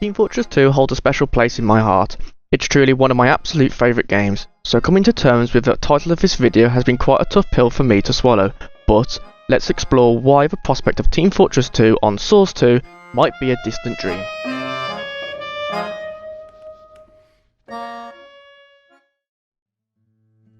Team Fortress 2 holds a special place in my heart. It's truly one of my absolute favourite games, so coming to terms with the title of this video has been quite a tough pill for me to swallow, but let's explore why the prospect of Team Fortress 2 on Source 2 might be a distant dream.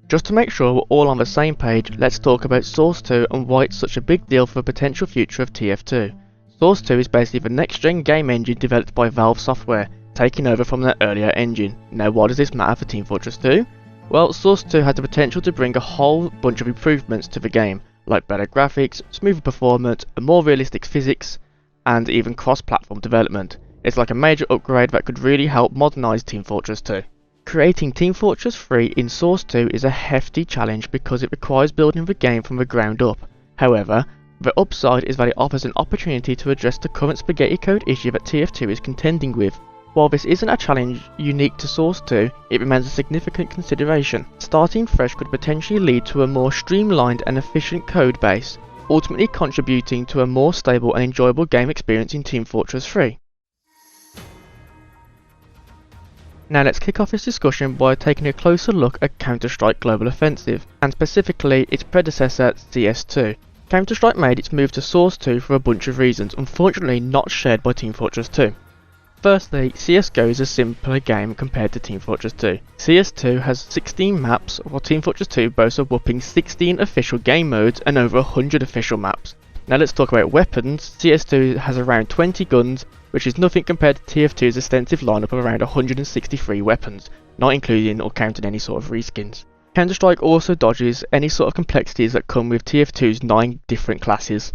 Just to make sure we're all on the same page, let's talk about Source 2 and why it's such a big deal for the potential future of TF2. Source 2 is basically the next-gen game engine developed by Valve Software, taking over from their earlier engine. Now why does this matter for Team Fortress 2? Well, Source 2 has the potential to bring a whole bunch of improvements to the game, like better graphics, smoother performance, a more realistic physics, and even cross-platform development. It's like a major upgrade that could really help modernise Team Fortress 2. Creating Team Fortress 3 in Source 2 is a hefty challenge because it requires building the game from the ground up. However, the upside is that it offers an opportunity to address the current spaghetti code issue that TF2 is contending with. While this isn't a challenge unique to Source 2, it remains a significant consideration. Starting fresh could potentially lead to a more streamlined and efficient code base, ultimately contributing to a more stable and enjoyable game experience in Team Fortress 3. Now let's kick off this discussion by taking a closer look at Counter-Strike Global Offensive, and specifically its predecessor CS2. Counter-Strike made its move to Source 2 for a bunch of reasons, unfortunately not shared by Team Fortress 2. Firstly, CSGO is a simpler game compared to Team Fortress 2. CS2 has 16 maps, while Team Fortress 2 boasts a whopping 16 official game modes and over 100 official maps. Now let's talk about weapons. CS2 has around 20 guns, which is nothing compared to TF2's extensive lineup of around 163 weapons, not including or counting any sort of reskins. Counter-Strike also dodges any sort of complexities that come with TF2's 9 different classes.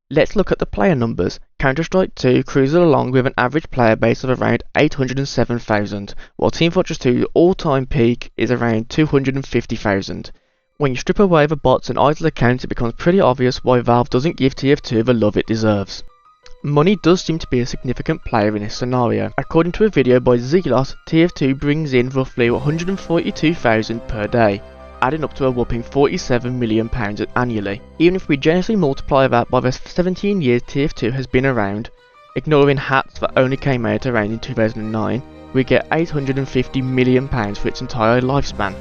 Let's look at the player numbers. Counter-Strike 2 cruises along with an average player base of around 807,000, while Team Fortress 2's all-time peak is around 250,000. When you strip away the bots and idle accounts, it becomes pretty obvious why Valve doesn't give TF2 the love it deserves. Money does seem to be a significant player in this scenario. According to a video by Zealot, TF2 brings in roughly 142,000 per day, adding up to a whopping £47 million annually. Even if we generously multiply that by the 17 years TF2 has been around, ignoring hats that only came out around in 2009, we get £850 million for its entire lifespan,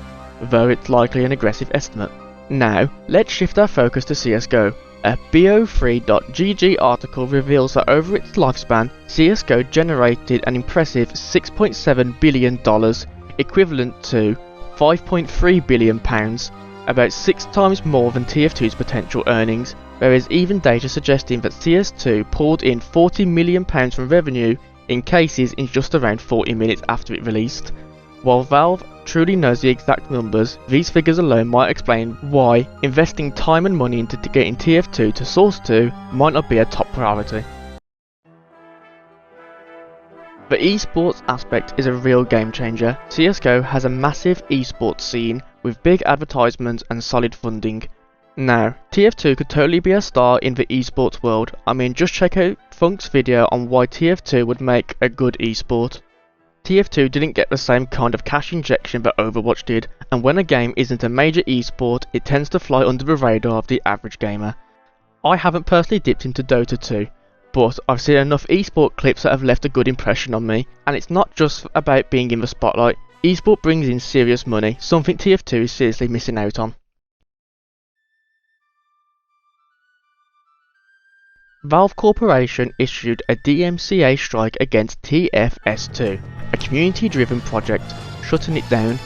though it's likely an aggressive estimate. Now, let's shift our focus to CSGO. A BO3.GG article reveals that over its lifespan, CSGO generated an impressive $6.7 billion, equivalent to £5.3 billion, about 6 times more than TF2's potential earnings. There is even data suggesting that CS2 pulled in £40 million from revenue in cases in just around 40 minutes after it released. While Valve truly knows the exact numbers, these figures alone might explain why investing time and money into getting TF2 to Source 2 might not be a top priority. The esports aspect is a real game changer. CSGO has a massive esports scene with big advertisements and solid funding. Now, TF2 could totally be a star in the esports world. I mean, just check out Funk's video on why TF2 would make a good esport. TF2 didn't get the same kind of cash injection that Overwatch did, and when a game isn't a major esport, it tends to fly under the radar of the average gamer. I haven't personally dipped into Dota 2, but I've seen enough esport clips that have left a good impression on me, and it's not just about being in the spotlight. Esport brings in serious money, something TF2 is seriously missing out on. Valve Corporation issued a DMCA strike against TF2, a community-driven project, shutting it down.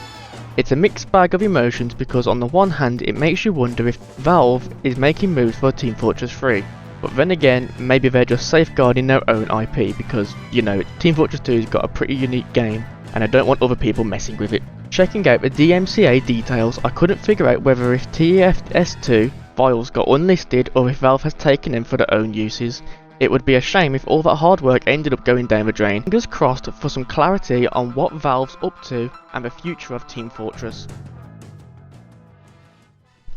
It's a mixed bag of emotions because on the one hand it makes you wonder if Valve is making moves for Team Fortress 3, but then again maybe they're just safeguarding their own IP because, you know, Team Fortress 2's got a pretty unique game and I don't want other people messing with it. Checking out the DMCA details, I couldn't figure out whether if TF2 files got unlisted or if Valve has taken them for their own uses. It would be a shame if all that hard work ended up going down the drain. Fingers crossed for some clarity on what Valve's up to and the future of Team Fortress.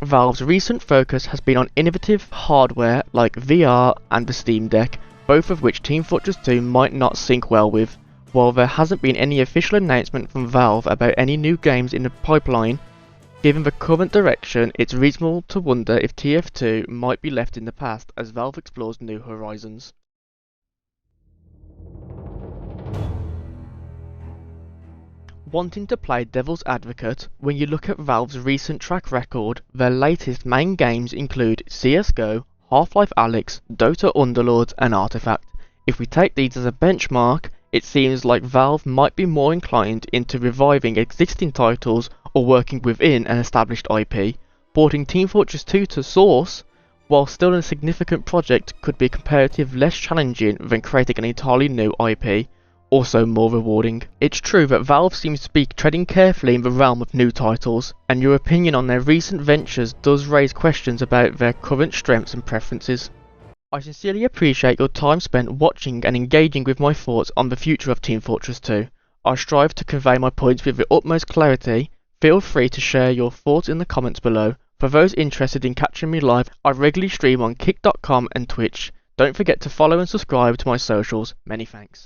Valve's recent focus has been on innovative hardware like VR and the Steam Deck, both of which Team Fortress 2 might not sync well with. While there hasn't been any official announcement from Valve about any new games in the pipeline, given the current direction, it's reasonable to wonder if TF2 might be left in the past as Valve explores new horizons. Wanting to play devil's advocate, when you look at Valve's recent track record, their latest main games include CSGO, Half-Life Alyx, Dota Underlords and Artifact. If we take these as a benchmark, it seems like Valve might be more inclined into reviving existing titles or working within an established IP. Porting Team Fortress 2 to Source, while still a significant project, could be comparatively less challenging than creating an entirely new IP, also more rewarding. It's true that Valve seems to be treading carefully in the realm of new titles, and your opinion on their recent ventures does raise questions about their current strengths and preferences. I sincerely appreciate your time spent watching and engaging with my thoughts on the future of Team Fortress 2. I strive to convey my points with the utmost clarity. Feel free to share your thoughts in the comments below. For those interested in catching me live, I regularly stream on kick.com and Twitch. Don't forget to follow and subscribe to my socials. Many thanks.